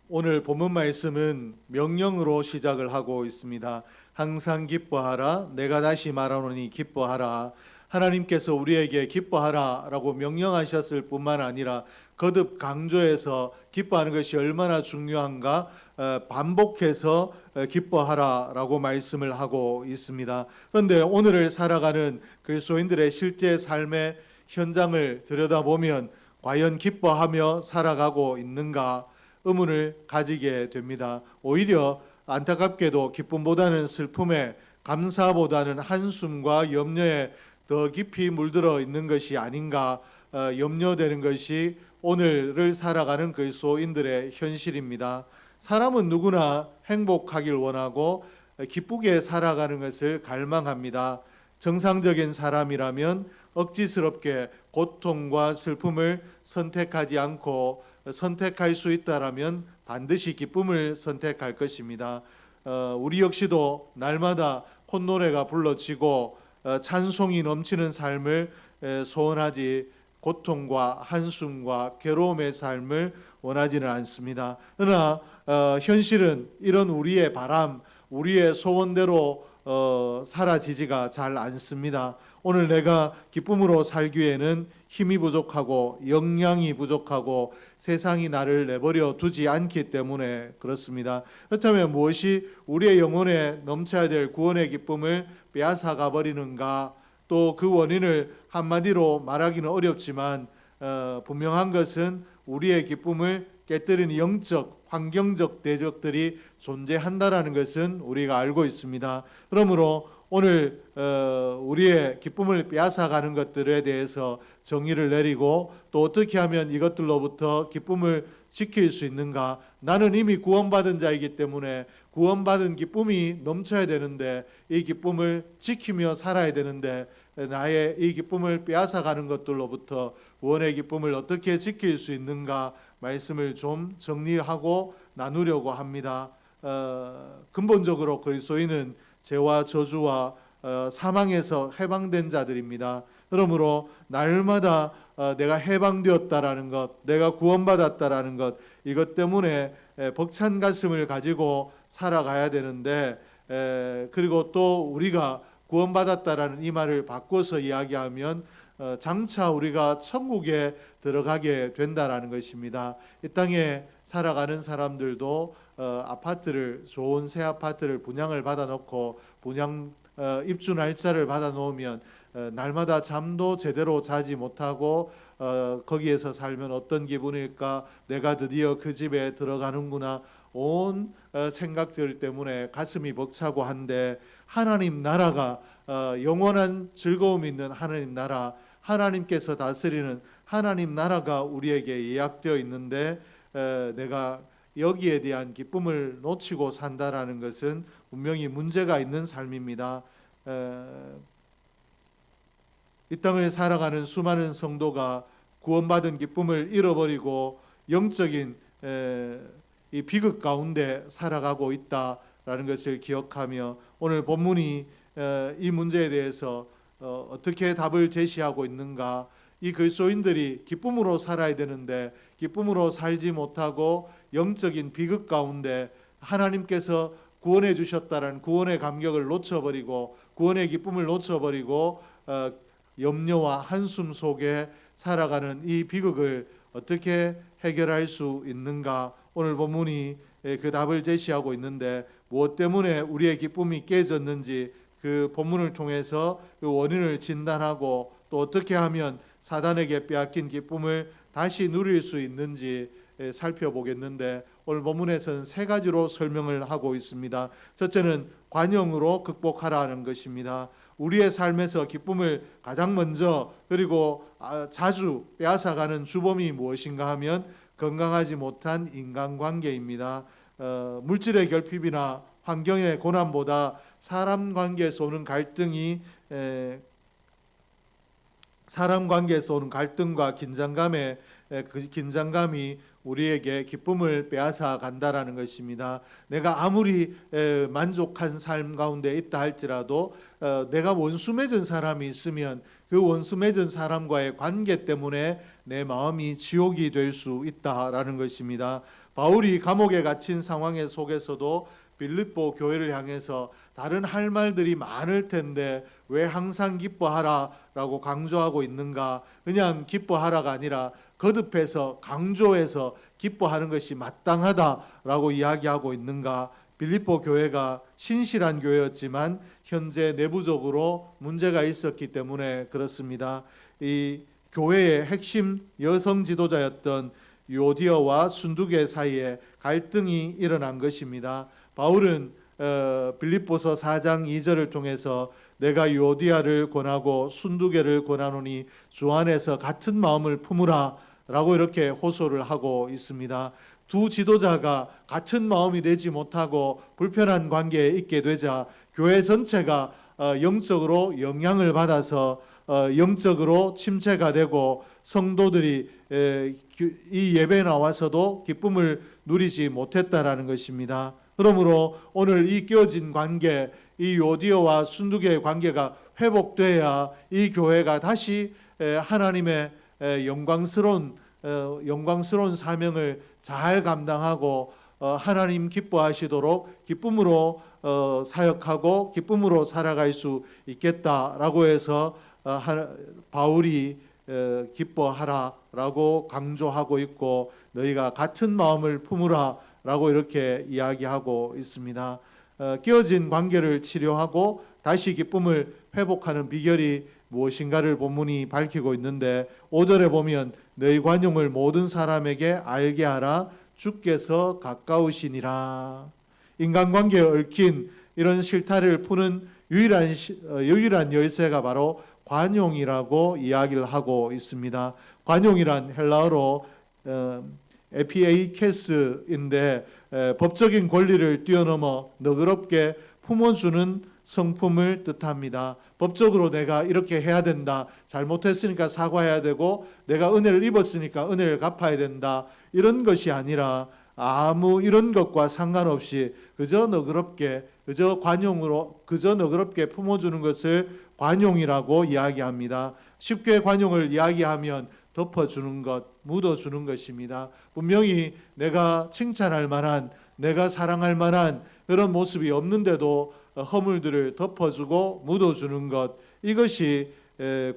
오늘 본문 말씀은 명령으로 시작을 하고 있습니다. 항상 기뻐하라. 내가 다시 말하노니 기뻐하라. 하나님께서 우리에게 기뻐하라 라고 명령하셨을 뿐만 아니라 거듭 강조해서 기뻐하는 것이 얼마나 중요한가 반복해서 기뻐하라 라고 말씀을 하고 있습니다. 그런데 오늘을 살아가는 그리스도인들의 실제 삶의 현장을 들여다보면 과연 기뻐하며 살아가고 있는가 의문을 가지게 됩니다. 오히려 안타깝게도 기쁨보다는 슬픔에, 감사보다는 한숨과 염려에 더 깊이 물들어 있는 것이 아닌가 염려되는 것이 오늘을 살아가는 그리스도인들의 현실입니다. 사람은 누구나 행복하길 원하고 기쁘게 살아가는 것을 갈망합니다. 정상적인 사람이라면 억지스럽게 고통과 슬픔을 선택하지 않고 선택할 수 있다라면 반드시 기쁨을 선택할 것입니다. 우리 역시도 날마다 콧노래가 불러지고 찬송이 넘치는 삶을 소원하지 고통과 한숨과 괴로움의 삶을 원하지는 않습니다. 그러나 현실은 이런 우리의 바람, 우리의 소원대로 사라지지가 잘 않습니다. 오늘 내가 기쁨으로 살기에는 힘이 부족하고 역량이 부족하고 세상이 나를 내버려 두지 않기 때문에 그렇습니다. 그렇다면 무엇이 우리의 영혼에 넘쳐야 될 구원의 기쁨을 빼앗아가 버리는가? 또 그 원인을 한마디로 말하기는 어렵지만 분명한 것은 우리의 기쁨을 깨뜨리는 영적, 환경적 대적들이 존재한다라는 것은 우리가 알고 있습니다. 그러므로 오늘 우리의 기쁨을 빼앗아가는 것들에 대해서 정의를 내리고 또 어떻게 하면 이것들로부터 기쁨을 지킬 수 있는가? 나는 이미 구원받은 자이기 때문에 구원받은 기쁨이 넘쳐야 되는데 이 기쁨을 지키며 살아야 되는데 나의 이 기쁨을 빼앗아가는 것들로부터 구원의 기쁨을 어떻게 지킬 수 있는가 말씀을 좀 정리하고 나누려고 합니다. 근본적으로 그리스도인은 죄와 저주와 사망에서 해방된 자들입니다. 그러므로 날마다 내가 해방되었다라는 것, 내가 구원받았다라는 것, 이것 때문에 벅찬 가슴을 가지고 살아가야 되는데 그리고 또 우리가 구원받았다라는 이 말을 바꿔서 이야기하면 장차 우리가 천국에 들어가게 된다라는 것입니다. 이 땅에 살아가는 사람들도 아파트를 좋은 새 아파트를 분양을 받아놓고 분양 입주 날짜를 받아놓으면 날마다 잠도 제대로 자지 못하고 거기에서 살면 어떤 기분일까? 내가 드디어 그 집에 들어가는구나. 온 생각들 때문에 가슴이 벅차고 한데 하나님 나라가 영원한 즐거움이 있는 하나님 나라, 하나님께서 다스리는 하나님 나라가 우리에게 예약되어 있는데 내가 여기에 대한 기쁨을 놓치고 산다라는 것은 분명히 문제가 있는 삶입니다. 이 땅을 살아가는 수많은 성도가 구원받은 기쁨을 잃어버리고 영적인 이 비극 가운데 살아가고 있다라는 것을 기억하며 오늘 본문이 이 문제에 대해서 어떻게 답을 제시하고 있는가? 이 그리스도인들이 기쁨으로 살아야 되는데 기쁨으로 살지 못하고 영적인 비극 가운데 하나님께서 구원해 주셨다는 구원의 감격을 놓쳐버리고 구원의 기쁨을 놓쳐버리고 염려와 한숨 속에 살아가는 이 비극을 어떻게 해결할 수 있는가? 오늘 본문이 그 답을 제시하고 있는데 무엇 때문에 우리의 기쁨이 깨졌는지 그 본문을 통해서 그 원인을 진단하고 또 어떻게 하면 사단에게 빼앗긴 기쁨을 다시 누릴 수 있는지 살펴보겠는데 오늘 본문에서는 세 가지로 설명을 하고 있습니다. 첫째는 관용으로 극복하라는 것입니다. 우리의 삶에서 기쁨을 가장 먼저 그리고 자주 빼앗아가는 주범이 무엇인가 하면 건강하지 못한 인간관계입니다. 물질의 결핍이나 환경의 고난보다 사람 관계에서 오는 갈등이 사람 관계에서 오는 갈등과 긴장감의 그 긴장감이 우리에게 기쁨을 빼앗아 간다라는 것입니다. 내가 아무리 만족한 삶 가운데 있다 할지라도 내가 원수 맺은 사람이 있으면 그 원수 맺은 사람과의 관계 때문에 내 마음이 지옥이 될 수 있다라는 것입니다. 바울이 감옥에 갇힌 상황의 속에서도 빌립보 교회를 향해서 다른 할 말들이 많을 텐데 왜 항상 기뻐하라라고 강조하고 있는가? 그냥 기뻐하라가 아니라 거듭해서 강조해서 기뻐하는 것이 마땅하다라고 이야기하고 있는가? 빌립보 교회가 신실한 교회였지만 현재 내부적으로 문제가 있었기 때문에 그렇습니다. 이 교회의 핵심 여성 지도자였던 유오디아와 순두계 사이에 갈등이 일어난 것입니다. 바울은 빌립보서 4장 2절을 통해서 내가 유오디아를 권하고 순두계를 권하노니 주 안에서 같은 마음을 품으라 라고 이렇게 호소를 하고 있습니다. 두 지도자가 같은 마음이 되지 못하고 불편한 관계에 있게 되자 교회 전체가 영적으로 영향을 받아서 영적으로 침체가 되고 성도들이 이 예배에 나와서도 기쁨을 누리지 못했다라는 것입니다. 그러므로 오늘 이 깨어진 관계, 이 요디오와 순두계의 관계가 회복돼야 이 교회가 다시 하나님의 영광스러운 사명을 잘 감당하고 하나님 기뻐하시도록 기쁨으로 사역하고 기쁨으로 살아갈 수 있겠다라고 해서 바울이 기뻐하라라고 강조하고 있고 너희가 같은 마음을 품으라라고 이렇게 이야기하고 있습니다. 깨어진 관계를 치료하고 다시 기쁨을 회복하는 비결이 무엇인가를 본문이 밝히고 있는데 5절에 보면 너희 관용을 모든 사람에게 알게 하라 주께서 가까우시니라. 인간관계에 얽힌 이런 실타래를 푸는 유일한 열쇠가 바로 관용이라고 이야기를 하고 있습니다. 관용이란 헬라어로 에피에이케스인데 법적인 권리를 뛰어넘어 너그럽게 품어주는 성품을 뜻합니다. 법적으로 내가 이렇게 해야 된다. 잘못했으니까 사과해야 되고 내가 은혜를 입었으니까 은혜를 갚아야 된다. 이런 것이 아니라 아무 이런 것과 상관없이 그저 너그럽게 그저 너그럽게 품어주는 것을 관용이라고 이야기합니다. 쉽게 관용을 이야기하면 덮어주는 것, 묻어주는 것입니다. 분명히 내가 칭찬할 만한, 내가 사랑할 만한 그런 모습이 없는데도 허물들을 덮어주고 묻어주는 것, 이것이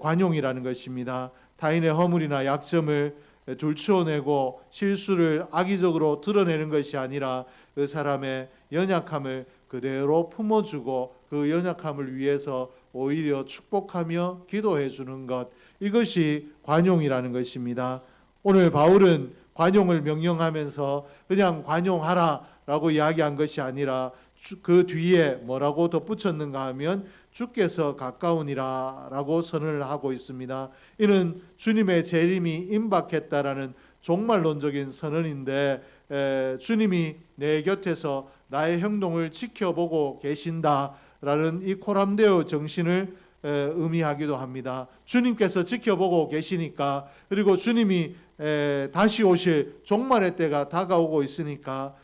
관용이라는 것입니다. 타인의 허물이나 약점을 둘러내고 실수를 악의적으로 드러내는 것이 아니라 그 사람의 연약함을 그대로 품어주고 그 연약함을 위해서 오히려 축복하며 기도해 주는 것, 이것이 관용이라는 것입니다. 오늘 바울은 관용을 명령하면서 그냥 관용하라라고 이야기한 것이 아니라 그 뒤에 뭐라고 덧붙였는가 하면 주께서 가까우니라라고 선언을 하고 있습니다. 이는 주님의 재림이 임박했다라는 종말론적인 선언인데 주님이 내 곁에서 나의 행동을 지켜보고 계신다라는 이 코람데오 정신을 의미하기도 합니다. 주님께서 지켜보고 계시니까, 그리고 주님이 다시 오실 종말의 때가 다가오고 있으니까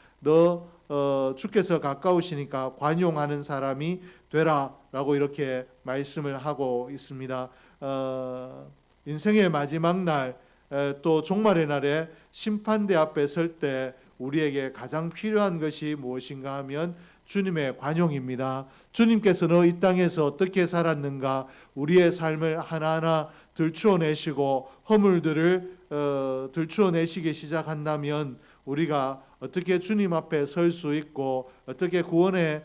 주께서 가까우시니까 관용하는 사람이 되라라고 이렇게 말씀을 하고 있습니다. 인생의 마지막 날, 또 종말의 날에 심판대 앞에 설 때 우리에게 가장 필요한 것이 무엇인가 하면 주님의 관용입니다. 주님께서 너 이 땅에서 어떻게 살았는가, 우리의 삶을 하나하나 들추어내시고 허물들을 들추어내시기 시작한다면 우리가 어떻게 주님 앞에 설 수 있고 어떻게 구원의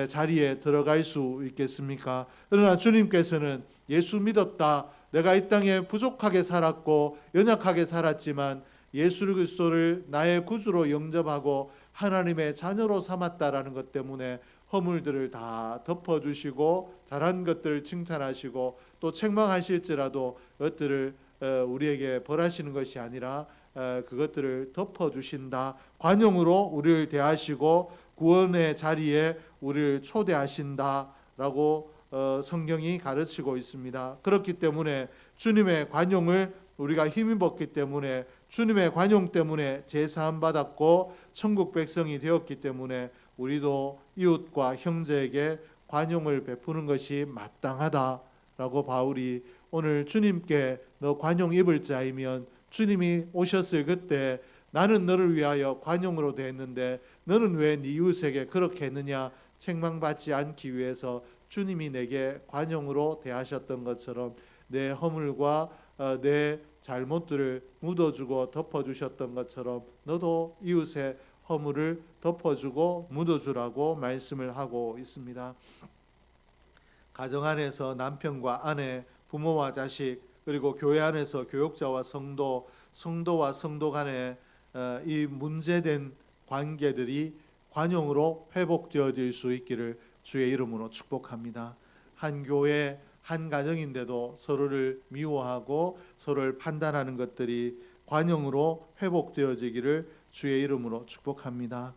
자리에 들어갈 수 있겠습니까? 그러나 주님께서는 예수 믿었다, 내가 이 땅에 부족하게 살았고 연약하게 살았지만 예수 그리스도를 나의 구주로 영접하고 하나님의 자녀로 삼았다라는 것 때문에 허물들을 다 덮어주시고 잘한 것들을 칭찬하시고 또 책망하실지라도 그것들을 우리에게 벌하시는 것이 아니라 그것들을 덮어주신다. 관용으로 우리를 대하시고 구원의 자리에 우리를 초대하신다라고 성경이 가르치고 있습니다. 그렇기 때문에 주님의 관용을 우리가 힘입었기 때문에, 주님의 관용 때문에 제사함 받았고 천국 백성이 되었기 때문에 우리도 이웃과 형제에게 관용을 베푸는 것이 마땅하다라고 바울이 오늘 주님께 너 관용 입을 자이면 주님이 오셨을 그때 나는 너를 위하여 관용으로 대했는데 너는 왜 네 이웃에게 그렇게 했느냐. 책망받지 않기 위해서 주님이 내게 관용으로 대하셨던 것처럼 내 허물과 내 잘못들을 묻어주고 덮어주셨던 것처럼 너도 이웃의 허물을 덮어주고 묻어주라고 말씀을 하고 있습니다. 가정 안에서 남편과 아내, 부모와 자식, 그리고 교회 안에서 교역자와 성도, 성도와 성도 간의 이 문제된 관계들이 관용으로 회복되어질 수 있기를 주의 이름으로 축복합니다. 한 교회, 한 가정인데도 서로를 미워하고 서로를 판단하는 것들이 관용으로 회복되어지기를 주의 이름으로 축복합니다.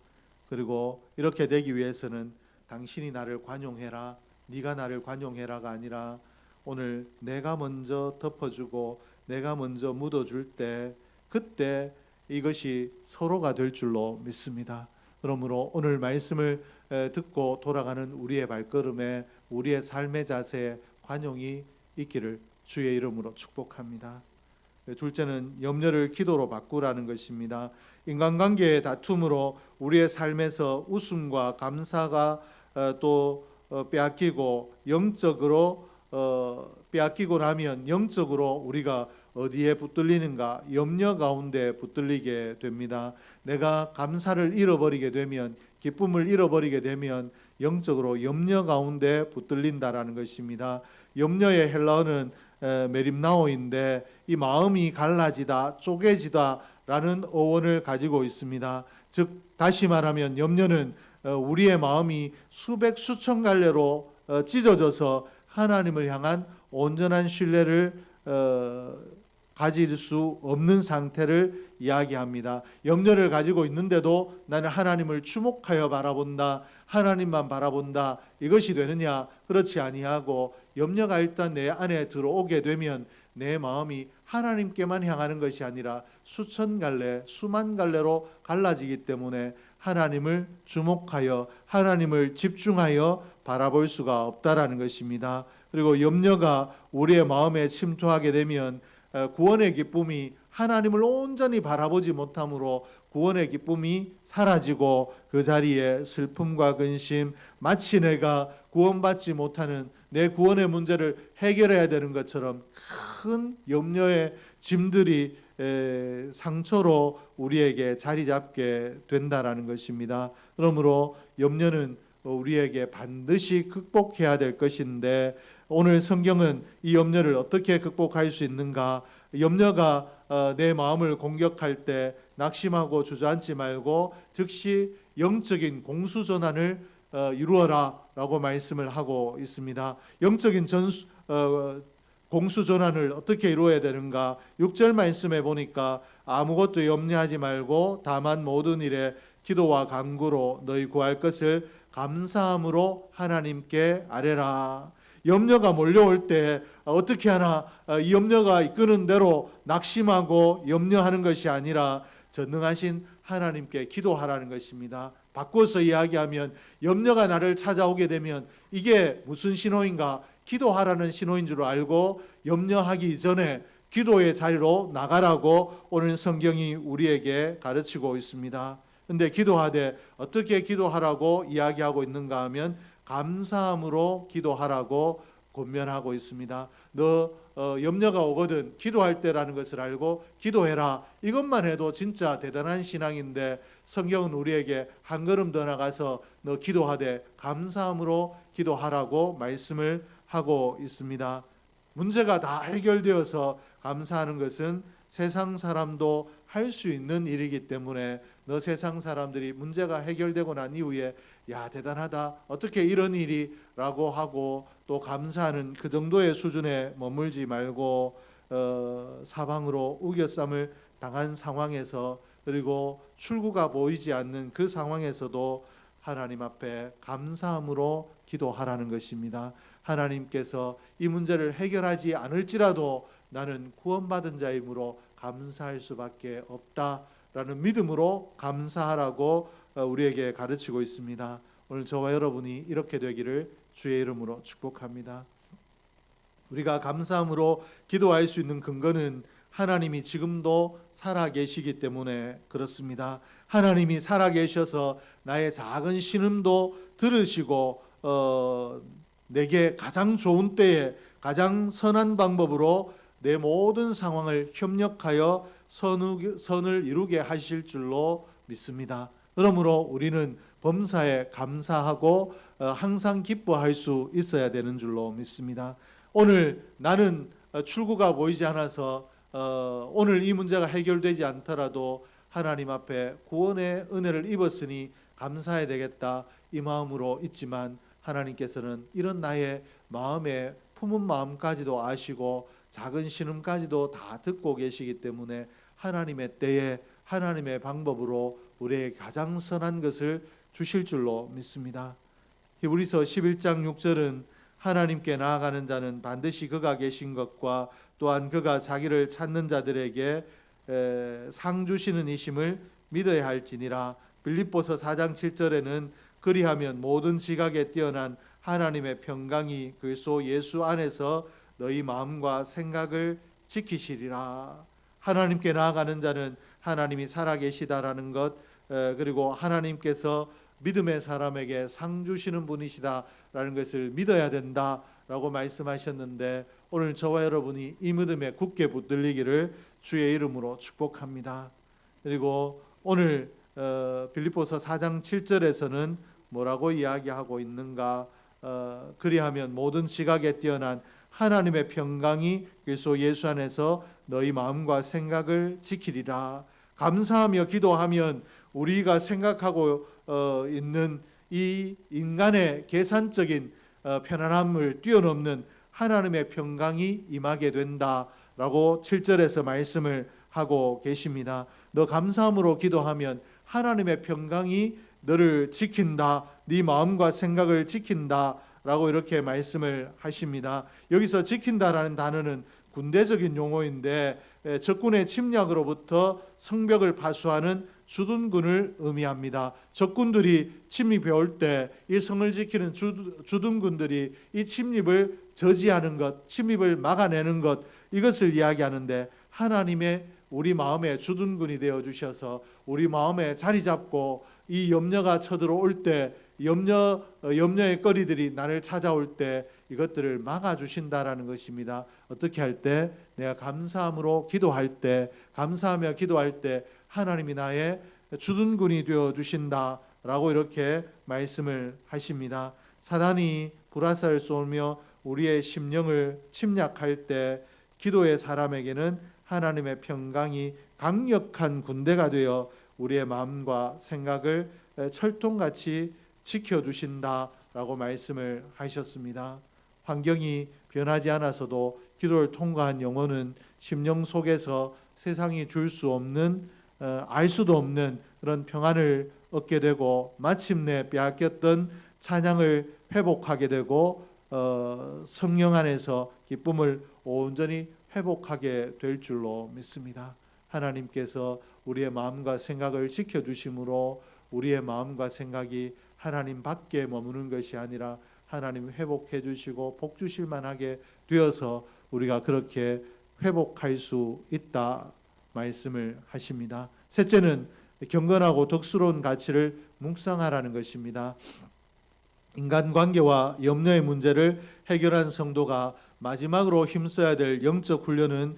그리고 이렇게 되기 위해서는 당신이 나를 관용해라, 네가 나를 관용해라가 아니라 오늘 내가 먼저 덮어주고 내가 먼저 묻어줄 때 그때 이것이 서로가 될 줄로 믿습니다. 그러므로 오늘 말씀을 듣고 돌아가는 우리의 발걸음에 우리의 삶의 자세에 관용이 있기를 주의 이름으로 축복합니다. 둘째는 염려를 기도로 바꾸라는 것입니다. 인간관계의 다툼으로 우리의 삶에서 웃음과 감사가 또 빼앗기고 영적으로 빼앗기고 나면 영적으로 우리가 어디에 붙들리는가? 염려 가운데 붙들리게 됩니다. 내가 감사를 잃어버리게 되면, 기쁨을 잃어버리게 되면 영적으로 염려 가운데 붙들린다라는 것입니다. 염려의 헬라어는 메림나오인데 이 마음이 갈라지다, 쪼개지다라는 어원을 가지고 있습니다. 즉 다시 말하면 염려는 우리의 마음이 수백 수천 갈래로 찢어져서 하나님을 향한 온전한 신뢰를 가질 수 없는 상태를 이야기합니다. 염려를 가지고 있는데도 나는 하나님을 주목하여 바라본다, 하나님만 바라본다, 이것이 되느냐? 그렇지 아니하고 염려가 일단 내 안에 들어오게 되면 내 마음이 하나님께만 향하는 것이 아니라 수천 갈래, 수만 갈래로 갈라지기 때문에 하나님을 주목하여 하나님을 집중하여 바라볼 수가 없다라는 것입니다. 그리고 염려가 우리의 마음에 침투하게 되면 구원의 기쁨이 하나님을 온전히 바라보지 못함으로 구원의 기쁨이 사라지고 그 자리에 슬픔과 근심, 마치 내가 구원받지 못하는 내 구원의 문제를 해결해야 되는 것처럼 큰 염려의 짐들이 상처로 우리에게 자리 잡게 된다라는 것입니다. 그러므로 염려는 우리에게 반드시 극복해야 될 것인데 오늘 성경은 이 염려를 어떻게 극복할 수 있는가? 염려가 내 마음을 공격할 때 낙심하고 주저앉지 말고 즉시 영적인 공수전환을 이루어라 라고 말씀을 하고 있습니다. 영적인 공수전환을 어떻게 이루어야 되는가? 6절 말씀에 보니까 아무것도 염려하지 말고 다만 모든 일에 기도와 간구로 너희 구할 것을 감사함으로 하나님께 아뢰라. 염려가 몰려올 때 어떻게 하나? 이 염려가 이끄는 대로 낙심하고 염려하는 것이 아니라 전능하신 하나님께 기도하라는 것입니다. 바꿔서 이야기하면 염려가 나를 찾아오게 되면 이게 무슨 신호인가? 기도하라는 신호인 줄 알고 염려하기 전에 기도의 자리로 나가라고 오늘 성경이 우리에게 가르치고 있습니다. 그런데 기도하되 어떻게 기도하라고 이야기하고 있는가 하면 감사함으로 기도하라고 권면하고 있습니다. 너 염려가 오거든 기도할 때라는 것을 알고 기도해라. 이것만 해도 진짜 대단한 신앙인데 성경은 우리에게 한 걸음 더 나가서 너 기도하되 감사함으로 기도하라고 말씀을 하고 있습니다. 문제가 다 해결되어서 감사하는 것은 세상 사람도 할 수 있는 일이기 때문에 너 세상 사람들이 문제가 해결되고 난 이후에 야 대단하다 어떻게 이런 일이 라고 하고 또 감사하는 그 정도의 수준에 머물지 말고 사방으로 우겨쌈을 당한 상황에서 그리고 출구가 보이지 않는 그 상황에서도 하나님 앞에 감사함으로 기도하라는 것입니다. 하나님께서 이 문제를 해결하지 않을지라도 나는 구원받은 자이므로 감사할 수밖에 없다라는 믿음으로 감사하라고 우리에게 가르치고 있습니다. 오늘 저와 여러분이 이렇게 되기를 주의 이름으로 축복합니다. 우리가 감사함으로 기도할 수 있는 근거는 하나님이 지금도 살아계시기 때문에 그렇습니다. 하나님이 살아계셔서 나의 작은 신음도 들으시고 내게 가장 좋은 때에 가장 선한 방법으로 내 모든 상황을 협력하여 선을 이루게 하실 줄로 믿습니다. 그러므로 우리는 범사에 감사하고 항상 기뻐할 수 있어야 되는 줄로 믿습니다. 오늘 나는 출구가 보이지 않아서 오늘 이 문제가 해결되지 않더라도 하나님 앞에 구원의 은혜를 입었으니 감사해야 되겠다 이 마음으로 있지만, 하나님께서는 이런 나의 마음에 품은 마음까지도 아시고 작은 신음까지도 다 듣고 계시기 때문에 하나님의 때에 하나님의 방법으로 우리에게 가장 선한 것을 주실 줄로 믿습니다. 히브리서 11장 6절은 하나님께 나아가는 자는 반드시 그가 계신 것과 또한 그가 자기를 찾는 자들에게 상 주시는 이심을 믿어야 할지니라. 빌립보서 4장 7절에는 그리하면 모든 지각에 뛰어난 하나님의 평강이 그리스도 예수 안에서 너희 마음과 생각을 지키시리라. 하나님께 나아가는 자는 하나님이 살아계시다라는 것, 그리고 하나님께서 믿음의 사람에게 상 주시는 분이시다라는 것을 믿어야 된다라고 말씀하셨는데, 오늘 저와 여러분이 이 믿음에 굳게 붙들리기를 주의 이름으로 축복합니다. 그리고 오늘 빌립보서 4장 7절에서는 뭐라고 이야기하고 있는가? 그리하면 모든 지각에 뛰어난 하나님의 평강이 그리스도 예수 안에서 너희 마음과 생각을 지키리라. 감사하며 기도하면 우리가 생각하고 있는 이 인간의 계산적인 편안함을 뛰어넘는 하나님의 평강이 임하게 된다라고 7절에서 말씀을 하고 계십니다. 너 감사함으로 기도하면 하나님의 평강이 너를 지킨다, 네 마음과 생각을 지킨다 라고 이렇게 말씀을 하십니다. 여기서 지킨다라는 단어는 군대적인 용어인데 적군의 침략으로부터 성벽을 파수하는 주둔군을 의미합니다. 적군들이 침입해 올 때 이 성을 지키는 주둔군들이 이 침입을 저지하는 것, 침입을 막아내는 것, 이것을 이야기하는데, 하나님의 우리 마음의 주둔군이 되어 주셔서 우리 마음에 자리 잡고 이 염려가 쳐들어올 때, 염려의 거리들이 나를 찾아올 때 이것들을 막아주신다라는 것입니다. 어떻게 할 때? 내가 감사함으로 기도할 때, 감사하며 기도할 때 하나님이 나의 주둔군이 되어주신다라고 이렇게 말씀을 하십니다. 사단이 불화살을 쏘며 우리의 심령을 침략할 때 기도의 사람에게는 하나님의 평강이 강력한 군대가 되어 우리의 마음과 생각을 철통같이 지켜주신다라고 말씀을 하셨습니다. 환경이 변하지 않아서도 기도를 통과한 영혼은 심령 속에서 세상이 줄 수 없는, 알 수도 없는 그런 평안을 얻게 되고, 마침내 빼앗겼던 찬양을 회복하게 되고 성령 안에서 기쁨을 온전히 회복하게 될 줄로 믿습니다. 하나님께서 우리의 마음과 생각을 지켜주심으로 우리의 마음과 생각이 하나님 밖에 머무는 것이 아니라 하나님 회복해 주시고 복 주실 만하게 되어서 우리가 그렇게 회복할 수 있다 말씀을 하십니다. 셋째는 경건하고 덕스러운 가치를 묵상하라는 것입니다. 인간관계와 염려의 문제를 해결한 성도가 마지막으로 힘써야 될 영적 훈련은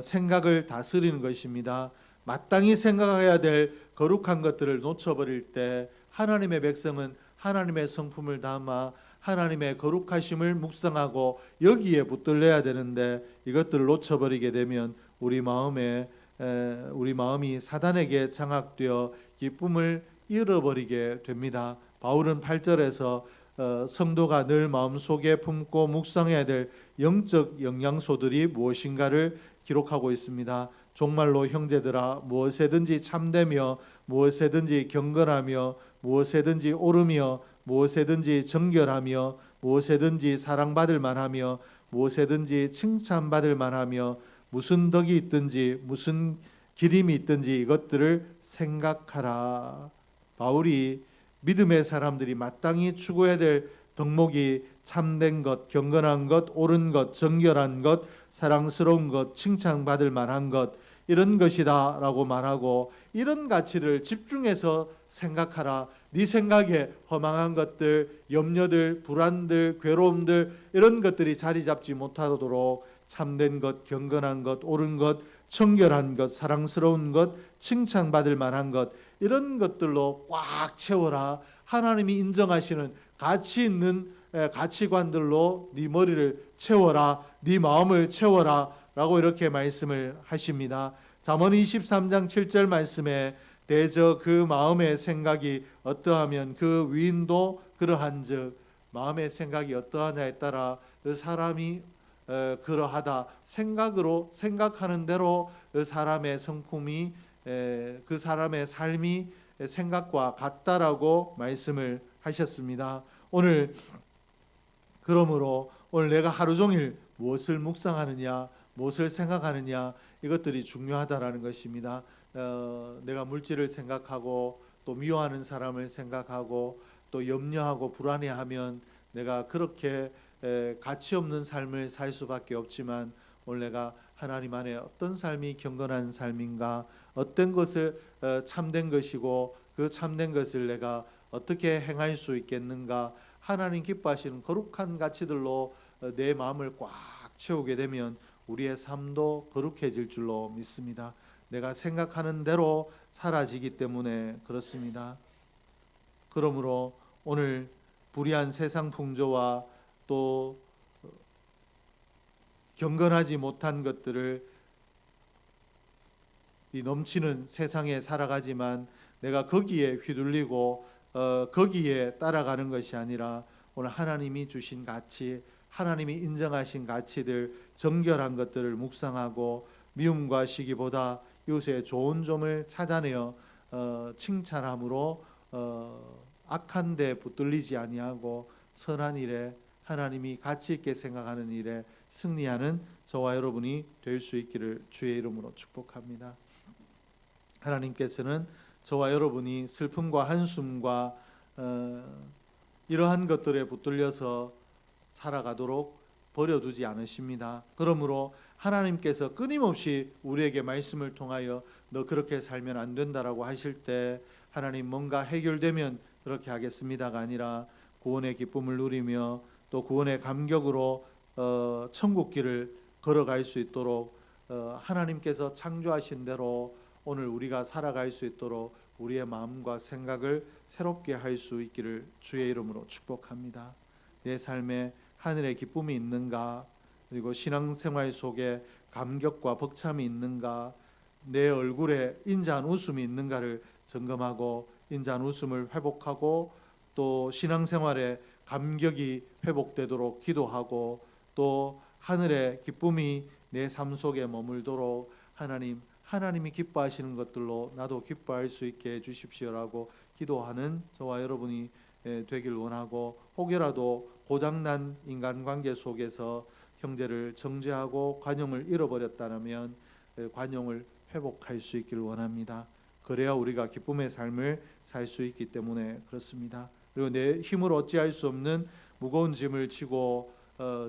생각을 다스리는 것입니다. 마땅히 생각해야 될 거룩한 것들을 놓쳐버릴 때 하나님의 백성은 하나님의 성품을 담아 하나님의 거룩하심을 묵상하고 여기에 붙들려야 되는데, 이것들을 놓쳐버리게 되면 우리 마음이 사단에게 장악되어 기쁨을 잃어버리게 됩니다. 바울은 8절에서 성도가 늘 마음속에 품고 묵상해야 될 영적 영양소들이 무엇인가를 기록하고 있습니다. 종말로 형제들아, 무엇에든지 참되며 무엇에든지 경건하며 무엇에든지 옳으며 무엇에든지 정결하며 무엇에든지 사랑받을 만하며 무엇에든지 칭찬받을 만하며 무슨 덕이 있든지 무슨 기림이 있든지 이것들을 생각하라. 바울이 믿음의 사람들이 마땅히 추구해야 될 덕목이 참된 것, 경건한 것, 옳은 것, 정결한 것, 사랑스러운 것, 칭찬받을 만한 것, 이런 것이다라고 말하고, 이런 가치를 집중해서 생각하라. 네 생각에 허망한 것들, 염려들, 불안들, 괴로움들, 이런 것들이 자리 잡지 못하도록 참된 것, 경건한 것, 옳은 것, 청결한 것, 사랑스러운 것, 칭찬받을 만한 것, 이런 것들로 꽉 채워라. 하나님이 인정하시는 가치 있는 가치관들로 네 머리를 채워라, 네 마음을 채워라 라고 이렇게 말씀을 하십니다. 잠언 23장 7절 말씀에 대저 그 마음의 생각이 어떠하면 그 위인도 그러한즉, 마음의 생각이 어떠하냐에 따라 그 사람이 그러하다. 생각으로 생각하는 대로 그 사람의 성품이, 그 사람의 삶이 생각과 같다라고 말씀을 하셨습니다. 오늘 그러므로 오늘 내가 하루 종일 무엇을 묵상하느냐, 무엇을 생각하느냐, 이것들이 중요하다라는 것입니다. 내가 물질을 생각하고 또 미워하는 사람을 생각하고 또 염려하고 불안해하면 내가 그렇게 가치 없는 삶을 살 수밖에 없지만, 오늘 내가 하나님 안에 어떤 삶이 경건한 삶인가, 어떤 것을 참된 것이고 그 참된 것을 내가 어떻게 행할 수 있겠는가, 하나님 기뻐하시는 거룩한 가치들로 내 마음을 꽉 채우게 되면 우리의 삶도 거룩해질 줄로 믿습니다. 내가 생각하는 대로 사라지기 때문에 그렇습니다. 그러므로 오늘 불의한 세상 풍조와 또 경건하지 못한 것들을, 이 넘치는 세상에 살아가지만 내가 거기에 휘둘리고 거기에 따라가는 것이 아니라, 오늘 하나님이 주신 가치, 하나님이 인정하신 가치들, 정결한 것들을 묵상하고 미움과 시기보다 이웃의 좋은 점을 찾아내어 칭찬함으로 악한 데 붙들리지 아니하고 선한 일에, 하나님이 가치 있게 생각하는 일에 승리하는 저와 여러분이 될 수 있기를 주의 이름으로 축복합니다. 하나님께서는 저와 여러분이 슬픔과 한숨과 이러한 것들에 붙들려서 살아가도록 버려두지 않으십니다. 그러므로 하나님께서 끊임없이 우리에게 말씀을 통하여 너 그렇게 살면 안 된다라고 하실 때, 하나님 뭔가 해결되면 그렇게 하겠습니다가 아니라 구원의 기쁨을 누리며 또 구원의 감격으로 천국길을 걸어갈 수 있도록 하나님께서 창조하신 대로 오늘 우리가 살아갈 수 있도록 우리의 마음과 생각을 새롭게 할 수 있기를 주의 이름으로 축복합니다. 내 삶에 하늘의 기쁨이 있는가, 그리고 신앙생활 속에 감격과 벅참이 있는가, 내 얼굴에 인자한 웃음이 있는가를 점검하고 인자한 웃음을 회복하고 또 신앙생활에 감격이 회복되도록 기도하고 또 하늘의 기쁨이 내 삶 속에 머물도록 하나님이 기뻐하시는 것들로 나도 기뻐할 수 있게 해주십시오라고 기도하는 저와 여러분이 되길 원하고, 혹여라도 고장난 인간관계 속에서 형제를 정죄하고 관용을 잃어버렸다면 관용을 회복할 수 있길 원합니다. 그래야 우리가 기쁨의 삶을 살 수 있기 때문에 그렇습니다. 그리고 내 힘으로 어찌할 수 없는 무거운 짐을 지고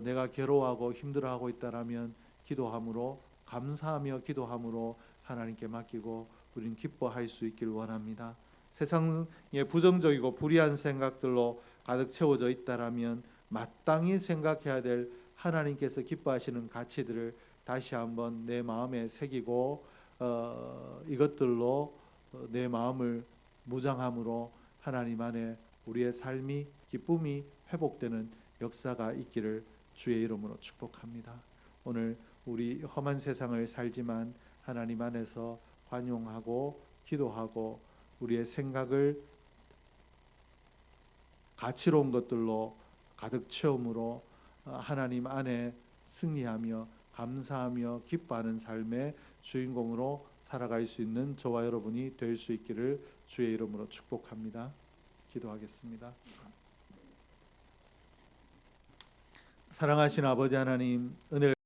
내가 괴로워하고 힘들어하고 있다라면 기도함으로, 감사하며 기도함으로 하나님께 맡기고 우리는 기뻐할 수 있길 원합니다. 세상에 부정적이고 불의한 생각들로 가득 채워져 있다라면 마땅히 생각해야 될 하나님께서 기뻐하시는 가치들을 다시 한번 내 마음에 새기고 이것들로 내 마음을 무장함으로 하나님 안에 우리의 삶이, 기쁨이 회복되는 역사가 있기를 주의 이름으로 축복합니다. 오늘 우리 험한 세상을 살지만 하나님 안에서 관용하고 기도하고 우리의 생각을 가치로운 것들로 가득 채움으로 하나님 안에 승리하며 감사하며 기뻐하는 삶의 주인공으로 살아갈 수 있는 저와 여러분이 될 수 있기를 주의 이름으로 축복합니다. 기도하겠습니다. 사랑하신 아버지 하나님, 은혜를